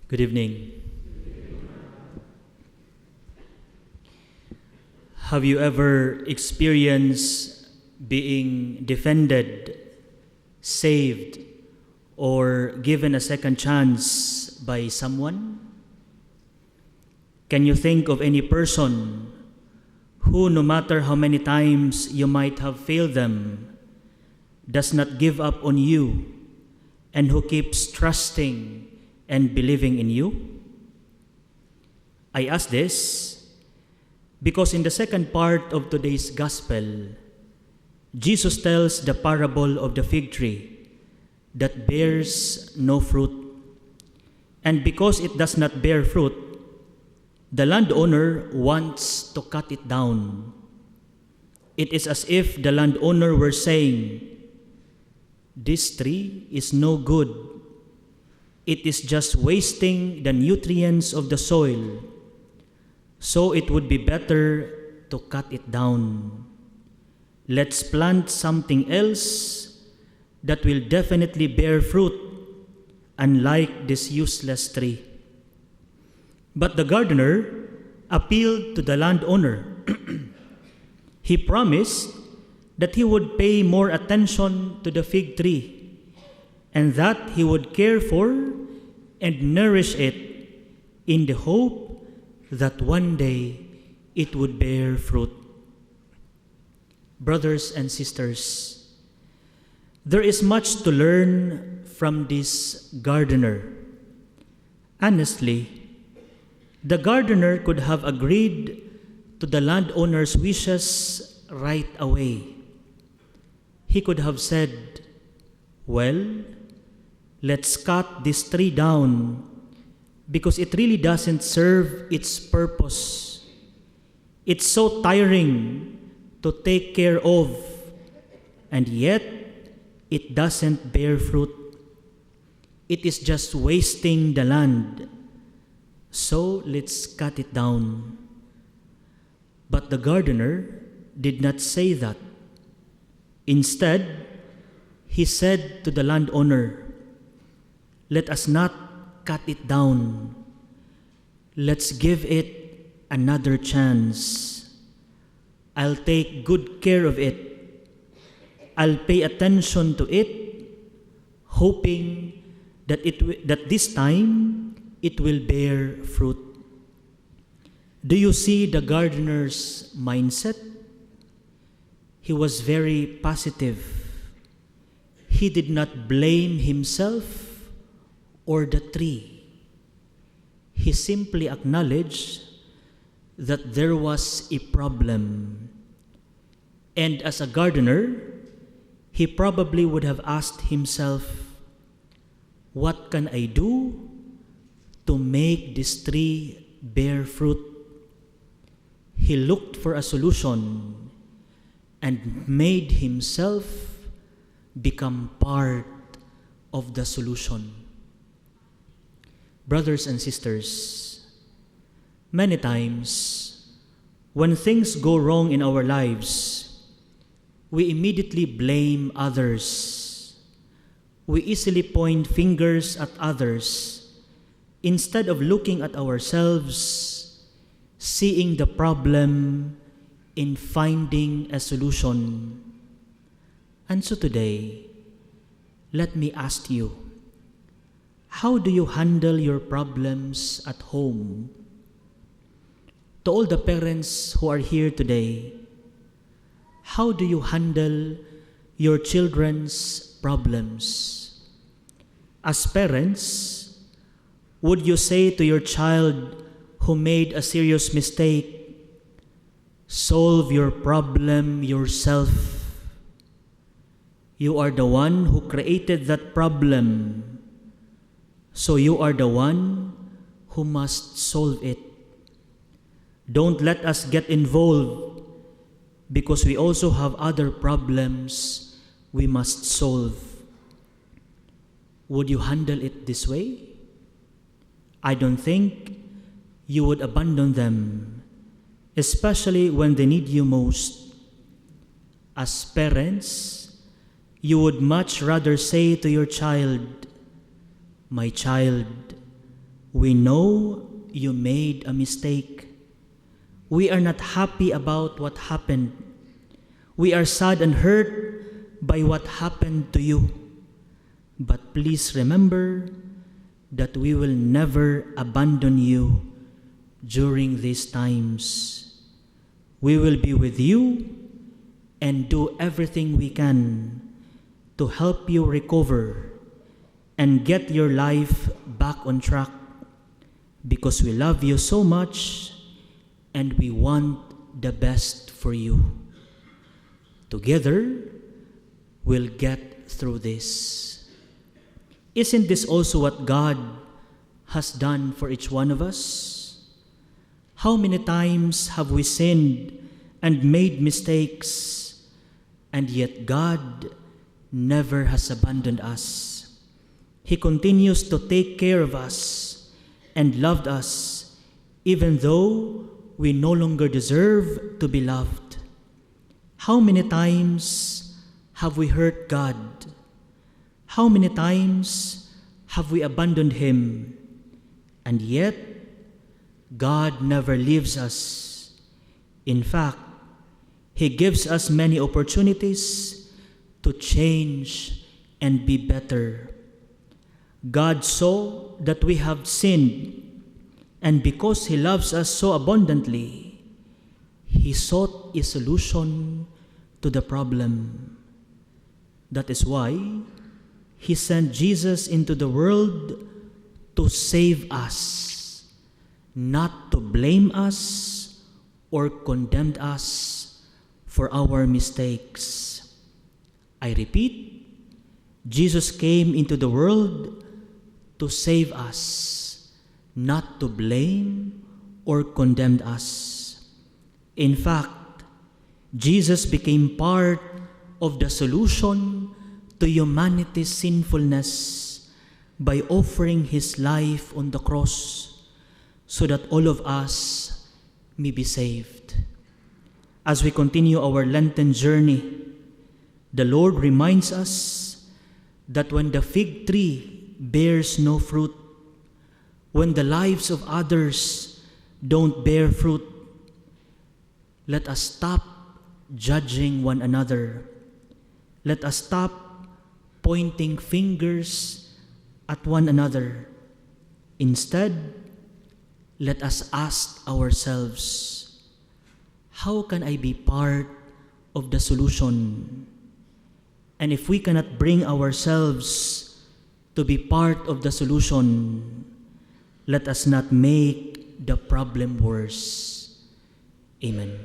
Good evening. Have you ever experienced being defended, saved, or given a second chance by someone? Can you think of any person who, no matter how many times you might have failed them, does not give up on you and who keeps trusting and believing in you? I ask this because in the second part of today's gospel, Jesus tells the parable of the fig tree that bears no fruit. And because it does not bear fruit, the landowner wants to cut it down. It is as if the landowner were saying, "This tree is no good. It is just wasting the nutrients of the soil. So it would be better to cut it down. Let's plant something else that will definitely bear fruit, unlike this useless tree." But the gardener appealed to the landowner. He promised that he would pay more attention to the fig tree and that he would care for and nourish it in the hope that one day it would bear fruit. Brothers and sisters, there is much to learn from this gardener. Honestly, the gardener could have agreed to the landowner's wishes right away. He could have said, "Well, let's cut this tree down because it really doesn't serve its purpose. It's so tiring to take care of, and yet it doesn't bear fruit. It is just wasting the land. So let's cut it down." But the gardener did not say that. Instead, he said to the landowner, "Let us not cut it down. Let's give it another chance. I'll take good care of it. I'll pay attention to it, hoping that this time it will bear fruit." Do you see the gardener's mindset? He was very positive. He did not blame himself or the tree. He simply acknowledged that there was a problem. And as a gardener, he probably would have asked himself, "What can I do to make this tree bear fruit?" He looked for a solution and made himself become part of the solution. Brothers and sisters, many times when things go wrong in our lives, we immediately blame others. We easily point fingers at others instead of looking at ourselves, seeing the problem, in finding a solution. And so today, let me ask you, how do you handle your problems at home? To all the parents who are here today, how do you handle your children's problems? As parents, would you say to your child who made a serious mistake, "Solve your problem yourself. You are the one who created that problem, so you are the one who must solve it. Don't let us get involved because we also have other problems we must solve." Would you handle it this way? I don't think you would abandon them, especially when they need you most. As parents, you would much rather say to your child, "My child, We know you made a mistake. We are not happy about what happened. We are sad and hurt by what happened to you. But please remember that we will never abandon you during these times. We will be with you and do everything we can to help you recover and get your life back on track, because we love you so much and we want the best for you. Together, we'll get through this. Isn't this also what God has done for each one of us? How many times have we sinned and made mistakes, and yet God never has abandoned us. He continues to take care of us and loved us, even though we no longer deserve to be loved. How many times have we hurt God? How many times have we abandoned Him? And yet, God never leaves us. In fact, He gives us many opportunities to change and be better. God saw that we have sinned, and because He loves us so abundantly, He sought a solution to the problem. That is why He sent Jesus into the world to save us, not to blame us or condemn us for our mistakes. I repeat, Jesus came into the world to save us, not to blame or condemn us. In fact, Jesus became part of the solution to humanity's sinfulness by offering His life on the cross so that all of us may be saved. As we continue our Lenten journey, the Lord reminds us that when the fig tree bears no fruit, when the lives of others don't bear fruit, let us stop judging one another. Let us stop pointing fingers at one another. Instead, let us ask ourselves, how can I be part of the solution? And if we cannot bring ourselves to be part of the solution, let us not make the problem worse. Amen.